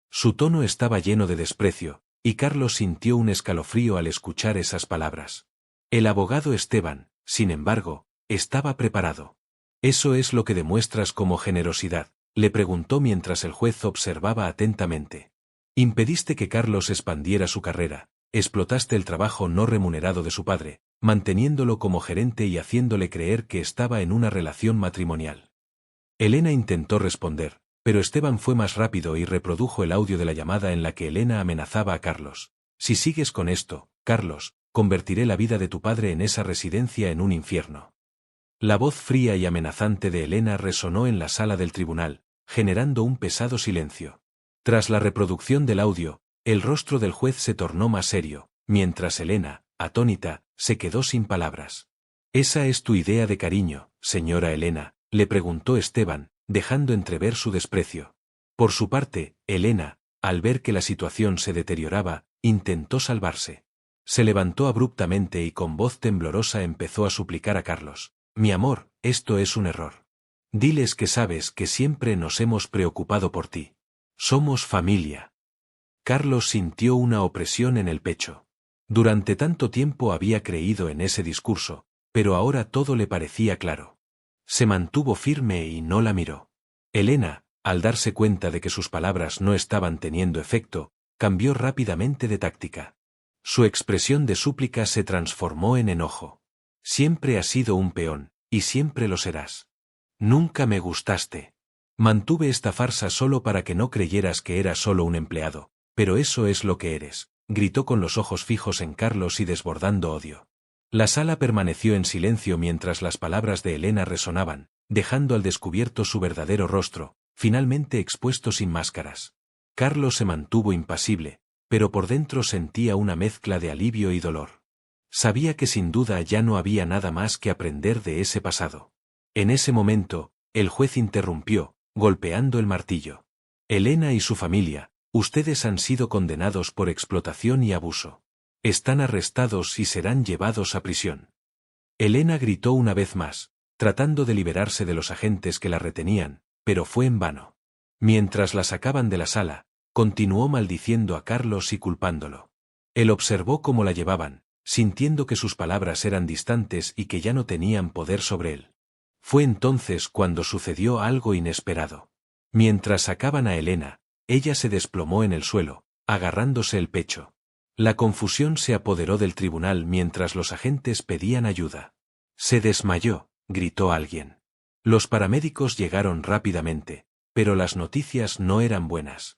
Su tono estaba lleno de desprecio, y Carlos sintió un escalofrío al escuchar esas palabras. El abogado Esteban, sin embargo, estaba preparado. ¿Eso es lo que demuestras como generosidad?, le preguntó mientras el juez observaba atentamente. Impediste que Carlos expandiera su carrera, explotaste el trabajo no remunerado de su padre, manteniéndolo como gerente y haciéndole creer que estaba en una relación matrimonial. Elena intentó responder, pero Esteban fue más rápido y reprodujo el audio de la llamada en la que Elena amenazaba a Carlos. Si sigues con esto, Carlos, convertiré la vida de tu padre en esa residencia en un infierno. La voz fría y amenazante de Elena resonó en la sala del tribunal, generando un pesado silencio. Tras la reproducción del audio, el rostro del juez se tornó más serio, mientras Elena, atónita, se quedó sin palabras. ¿Esa es tu idea de cariño, señora Elena?, le preguntó Esteban, dejando entrever su desprecio. Por su parte, Elena, al ver que la situación se deterioraba, intentó salvarse. Se levantó abruptamente y con voz temblorosa empezó a suplicar a Carlos. Mi amor, esto es un error. Diles que sabes que siempre nos hemos preocupado por ti. Somos familia. Carlos sintió una opresión en el pecho. Durante tanto tiempo había creído en ese discurso, pero ahora todo le parecía claro. Se mantuvo firme y no la miró. Elena, al darse cuenta de que sus palabras no estaban teniendo efecto, cambió rápidamente de táctica. Su expresión de súplica se transformó en enojo. Siempre has sido un peón, y siempre lo serás. Nunca me gustaste. Mantuve esta farsa solo para que no creyeras que era solo un empleado, pero eso es lo que eres, gritó con los ojos fijos en Carlos y desbordando odio. La sala permaneció en silencio mientras las palabras de Elena resonaban, dejando al descubierto su verdadero rostro, finalmente expuesto sin máscaras. Carlos se mantuvo impasible, pero por dentro sentía una mezcla de alivio y dolor. Sabía que sin duda ya no había nada más que aprender de ese pasado. En ese momento, el juez interrumpió, golpeando el martillo. Elena y su familia, ustedes han sido condenados por explotación y abuso. Están arrestados y serán llevados a prisión. Elena gritó una vez más, tratando de liberarse de los agentes que la retenían, pero fue en vano. Mientras la sacaban de la sala, continuó maldiciendo a Carlos y culpándolo. Él observó cómo la llevaban, sintiendo que sus palabras eran distantes y que ya no tenían poder sobre él. Fue entonces cuando sucedió algo inesperado. Mientras sacaban a Elena, ella se desplomó en el suelo, agarrándose el pecho. La confusión se apoderó del tribunal mientras los agentes pedían ayuda. Se desmayó, gritó alguien. Los paramédicos llegaron rápidamente, pero las noticias no eran buenas.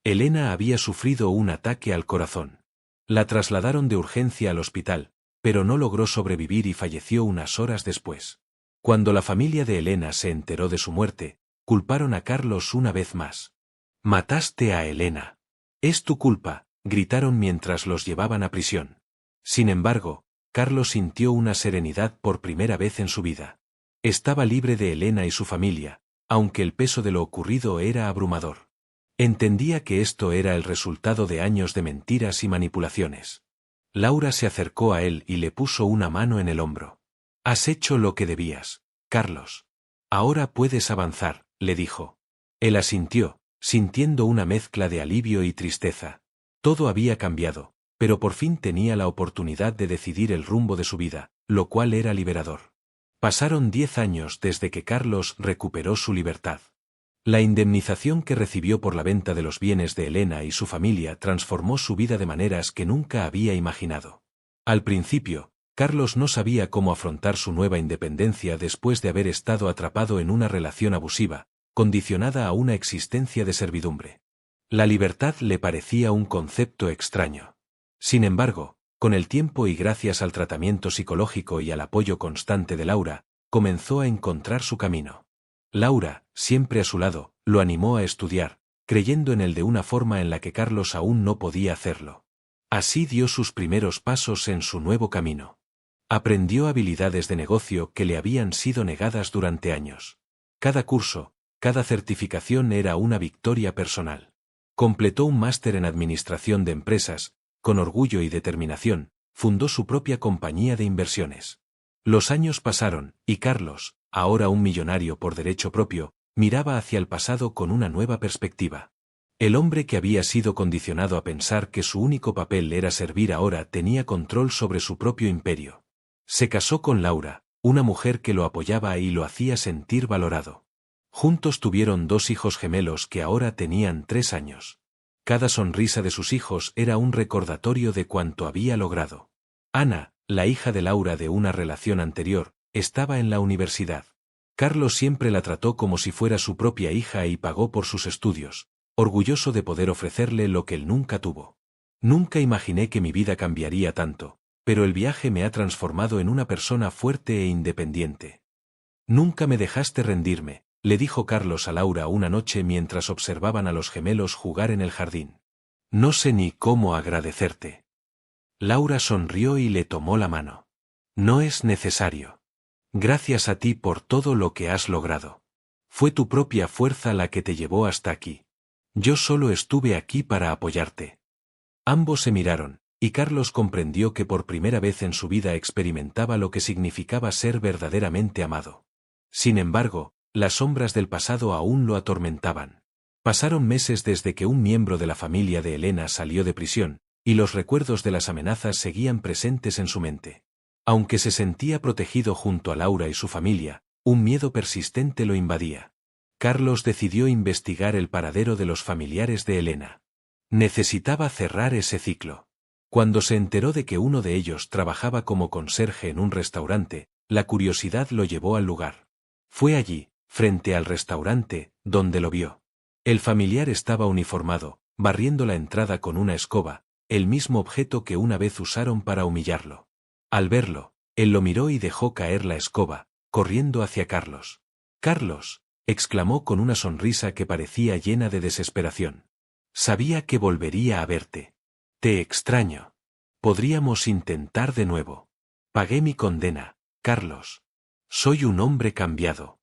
Elena había sufrido un ataque al corazón. La trasladaron de urgencia al hospital, pero no logró sobrevivir y falleció unas horas después. Cuando la familia de Elena se enteró de su muerte, culparon a Carlos una vez más. «Mataste a Elena. Es tu culpa», gritaron mientras los llevaban a prisión. Sin embargo, Carlos sintió una serenidad por primera vez en su vida. Estaba libre de Elena y su familia, aunque el peso de lo ocurrido era abrumador. Entendía que esto era el resultado de años de mentiras y manipulaciones. Laura se acercó a él y le puso una mano en el hombro. «Has hecho lo que debías, Carlos. Ahora puedes avanzar», le dijo. Él asintió, sintiendo una mezcla de alivio y tristeza. Todo había cambiado, pero por fin tenía la oportunidad de decidir el rumbo de su vida, lo cual era liberador. Pasaron 10 años desde que Carlos recuperó su libertad. La indemnización que recibió por la venta de los bienes de Elena y su familia transformó su vida de maneras que nunca había imaginado. Al principio, Carlos no sabía cómo afrontar su nueva independencia después de haber estado atrapado en una relación abusiva, condicionada a una existencia de servidumbre. La libertad le parecía un concepto extraño. Sin embargo, con el tiempo y gracias al tratamiento psicológico y al apoyo constante de Laura, comenzó a encontrar su camino. Laura, siempre a su lado, lo animó a estudiar, creyendo en él de una forma en la que Carlos aún no podía hacerlo. Así dio sus primeros pasos en su nuevo camino. Aprendió habilidades de negocio que le habían sido negadas durante años. Cada curso, cada certificación era una victoria personal. Completó un máster en administración de empresas, con orgullo y determinación, fundó su propia compañía de inversiones. Los años pasaron, y Carlos, ahora un millonario por derecho propio, miraba hacia el pasado con una nueva perspectiva. El hombre que había sido condicionado a pensar que su único papel era servir ahora tenía control sobre su propio imperio. Se casó con Laura, una mujer que lo apoyaba y lo hacía sentir valorado. Juntos tuvieron 2 hijos gemelos que ahora tenían 3 años. Cada sonrisa de sus hijos era un recordatorio de cuánto había logrado. Ana, la hija de Laura de una relación anterior, estaba en la universidad. Carlos siempre la trató como si fuera su propia hija y pagó por sus estudios, orgulloso de poder ofrecerle lo que él nunca tuvo. Nunca imaginé que mi vida cambiaría tanto, pero el viaje me ha transformado en una persona fuerte e independiente. Nunca me dejaste rendirme, le dijo Carlos a Laura una noche mientras observaban a los gemelos jugar en el jardín. No sé ni cómo agradecerte. Laura sonrió y le tomó la mano. No es necesario. Gracias a ti por todo lo que has logrado. Fue tu propia fuerza la que te llevó hasta aquí. Yo solo estuve aquí para apoyarte. Ambos se miraron, y Carlos comprendió que por primera vez en su vida experimentaba lo que significaba ser verdaderamente amado. Sin embargo, las sombras del pasado aún lo atormentaban. Pasaron meses desde que un miembro de la familia de Elena salió de prisión, y los recuerdos de las amenazas seguían presentes en su mente. Aunque se sentía protegido junto a Laura y su familia, un miedo persistente lo invadía. Carlos decidió investigar el paradero de los familiares de Elena. Necesitaba cerrar ese ciclo. Cuando se enteró de que uno de ellos trabajaba como conserje en un restaurante, la curiosidad lo llevó al lugar. Fue allí, frente al restaurante, donde lo vio. El familiar estaba uniformado, barriendo la entrada con una escoba, el mismo objeto que una vez usaron para humillarlo. Al verlo, él lo miró y dejó caer la escoba, corriendo hacia Carlos. «¡Carlos!», exclamó con una sonrisa que parecía llena de desesperación. «Sabía que volvería a verte. Te extraño. Podríamos intentar de nuevo. Pagué mi condena, Carlos. Soy un hombre cambiado».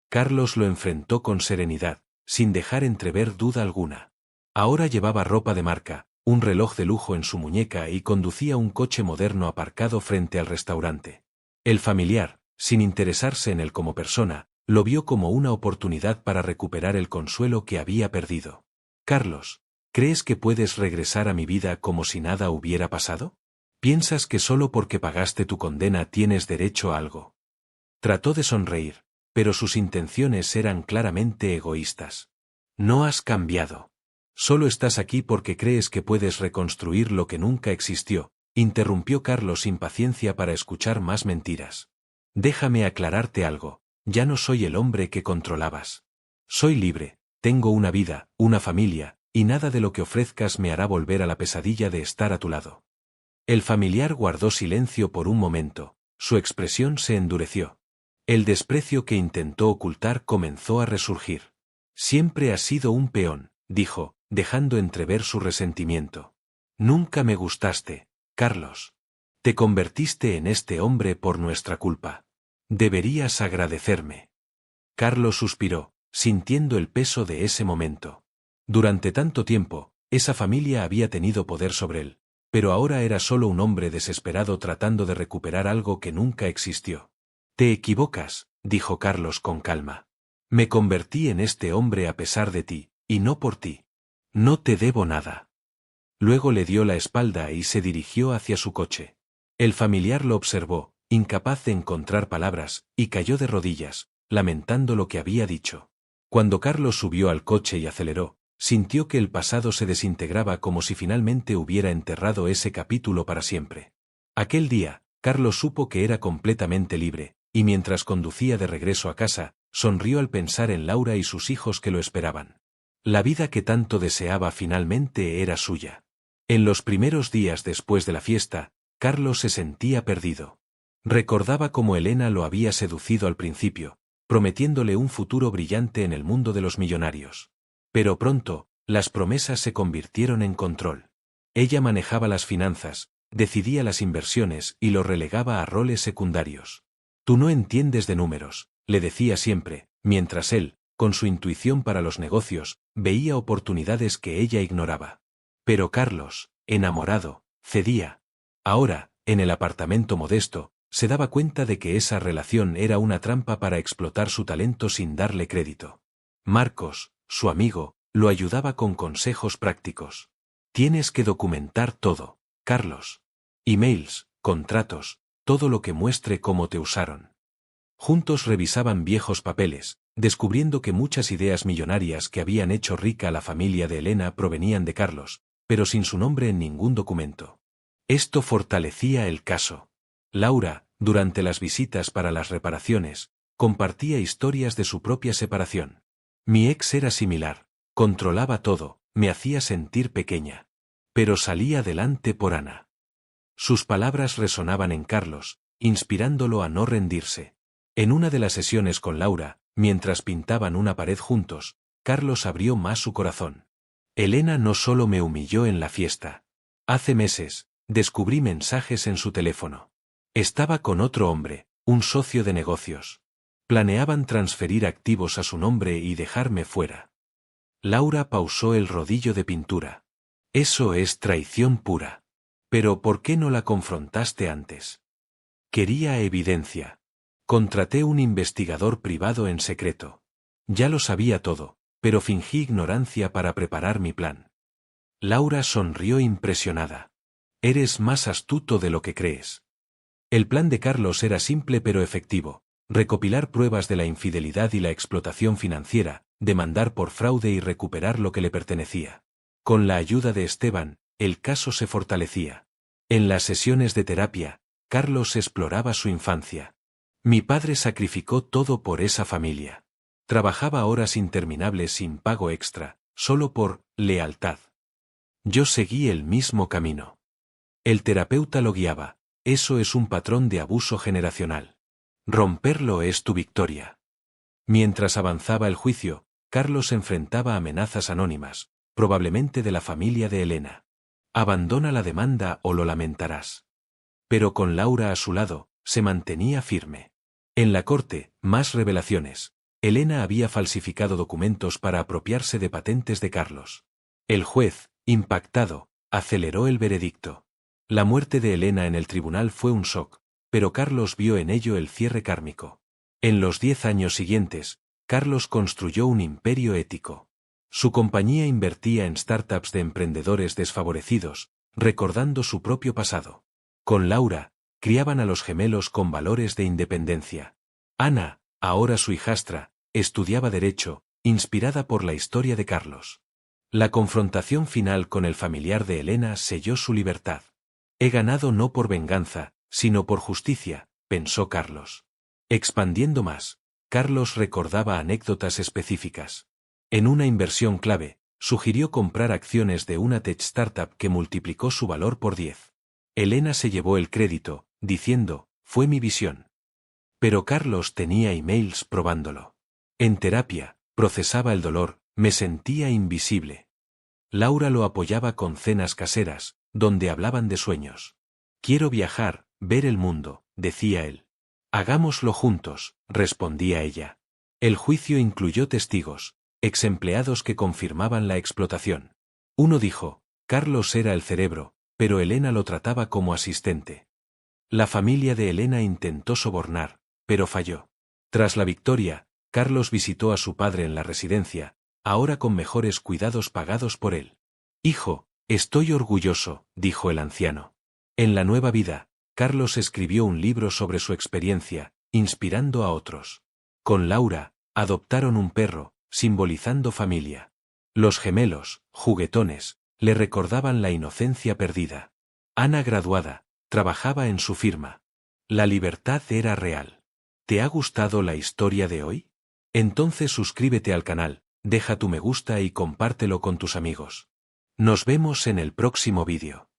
Carlos lo enfrentó con serenidad, sin dejar entrever duda alguna. Ahora llevaba ropa de marca, un reloj de lujo en su muñeca y conducía un coche moderno aparcado frente al restaurante. El familiar, sin interesarse en él como persona, lo vio como una oportunidad para recuperar el consuelo que había perdido. «Carlos, ¿crees que puedes regresar a mi vida como si nada hubiera pasado? ¿Piensas que solo porque pagaste tu condena tienes derecho a algo?». Trató de sonreír, pero sus intenciones eran claramente egoístas. «No has cambiado. Solo estás aquí porque crees que puedes reconstruir lo que nunca existió», interrumpió Carlos sin paciencia para escuchar más mentiras. «Déjame aclararte algo, ya no soy el hombre que controlabas. Soy libre, tengo una vida, una familia, y nada de lo que ofrezcas me hará volver a la pesadilla de estar a tu lado». El familiar guardó silencio por un momento, su expresión se endureció. El desprecio que intentó ocultar comenzó a resurgir. «Siempre has sido un peón», dijo, dejando entrever su resentimiento. «Nunca me gustaste, Carlos. Te convertiste en este hombre por nuestra culpa. Deberías agradecerme». Carlos suspiró, sintiendo el peso de ese momento. Durante tanto tiempo, esa familia había tenido poder sobre él, pero ahora era solo un hombre desesperado tratando de recuperar algo que nunca existió. «Te equivocas», dijo Carlos con calma. «Me convertí en este hombre a pesar de ti, y no por ti. No te debo nada». Luego le dio la espalda y se dirigió hacia su coche. El familiar lo observó, incapaz de encontrar palabras, y cayó de rodillas, lamentando lo que había dicho. Cuando Carlos subió al coche y aceleró, sintió que el pasado se desintegraba como si finalmente hubiera enterrado ese capítulo para siempre. Aquel día, Carlos supo que era completamente libre, y mientras conducía de regreso a casa, sonrió al pensar en Laura y sus hijos que lo esperaban. La vida que tanto deseaba finalmente era suya. En los primeros días después de la fiesta, Carlos se sentía perdido. Recordaba cómo Elena lo había seducido al principio, prometiéndole un futuro brillante en el mundo de los millonarios. Pero pronto, las promesas se convirtieron en control. Ella manejaba las finanzas, decidía las inversiones y lo relegaba a roles secundarios. «Tú no entiendes de números», le decía siempre, mientras él, con su intuición para los negocios, veía oportunidades que ella ignoraba. Pero Carlos, enamorado, cedía. Ahora, en el apartamento modesto, se daba cuenta de que esa relación era una trampa para explotar su talento sin darle crédito. Marcos, su amigo, lo ayudaba con consejos prácticos. «Tienes que documentar todo, Carlos. Emails, contratos, todo lo que muestre cómo te usaron». Juntos revisaban viejos papeles, descubriendo que muchas ideas millonarias que habían hecho rica a la familia de Elena provenían de Carlos, pero sin su nombre en ningún documento. Esto fortalecía el caso. Laura, durante las visitas para las reparaciones, compartía historias de su propia separación. «Mi ex era similar, controlaba todo, me hacía sentir pequeña. Pero salí adelante por Ana». Sus palabras resonaban en Carlos, inspirándolo a no rendirse. En una de las sesiones con Laura, mientras pintaban una pared juntos, Carlos abrió más su corazón. «Elena no solo me humilló en la fiesta. Hace meses, descubrí mensajes en su teléfono. Estaba con otro hombre, un socio de negocios. Planeaban transferir activos a su nombre y dejarme fuera». Laura pausó el rodillo de pintura. «Eso es traición pura. Pero ¿por qué no la confrontaste antes? Quería evidencia. Contraté un investigador privado en secreto. Ya lo sabía todo, pero fingí ignorancia para preparar mi plan. Laura sonrió impresionada. Eres más astuto de lo que crees. El plan de Carlos era simple pero efectivo: recopilar pruebas de la infidelidad y la explotación financiera, demandar por fraude y recuperar lo que le pertenecía. Con la ayuda de Esteban, el caso se fortalecía. En las sesiones de terapia, Carlos exploraba su infancia. Mi padre sacrificó todo por esa familia. Trabajaba horas interminables sin pago extra, solo por lealtad. Yo seguí el mismo camino. El terapeuta lo guiaba: eso es un patrón de abuso generacional. Romperlo es tu victoria. Mientras avanzaba el juicio, Carlos enfrentaba amenazas anónimas, probablemente de la familia de Elena. Abandona la demanda o lo lamentarás. Pero con Laura a su lado, se mantenía firme. En la corte, más revelaciones. Elena había falsificado documentos para apropiarse de patentes de Carlos. El juez, impactado, aceleró el veredicto. La muerte de Elena en el tribunal fue un shock, pero Carlos vio en ello el cierre kármico. En los 10 años siguientes, Carlos construyó un imperio ético. Su compañía invertía en startups de emprendedores desfavorecidos, recordando su propio pasado. Con Laura, criaban a los gemelos con valores de independencia. Ana, ahora su hijastra, estudiaba Derecho, inspirada por la historia de Carlos. La confrontación final con el familiar de Elena selló su libertad. He ganado no por venganza, sino por justicia, pensó Carlos. Expandiendo más, Carlos recordaba anécdotas específicas. En una inversión clave, sugirió comprar acciones de una tech startup que multiplicó su valor por 10. Elena se llevó el crédito, diciendo: fue mi visión. Pero Carlos tenía emails probándolo. En terapia, procesaba el dolor: me sentía invisible. Laura lo apoyaba con cenas caseras, donde hablaban de sueños. Quiero viajar, ver el mundo, decía él. Hagámoslo juntos, respondía ella. El juicio incluyó testigos, ex empleados que confirmaban la explotación. Uno dijo: Carlos era el cerebro, pero Elena lo trataba como asistente. La familia de Elena intentó sobornar, pero falló. Tras la victoria, Carlos visitó a su padre en la residencia, ahora con mejores cuidados pagados por él. Hijo, estoy orgulloso, dijo el anciano. En la nueva vida, Carlos escribió un libro sobre su experiencia, inspirando a otros. Con Laura, adoptaron un perro, simbolizando familia. Los gemelos, juguetones, le recordaban la inocencia perdida. Ana, graduada, trabajaba en su firma. La libertad era real. ¿Te ha gustado la historia de hoy? Entonces suscríbete al canal, deja tu me gusta y compártelo con tus amigos. Nos vemos en el próximo vídeo.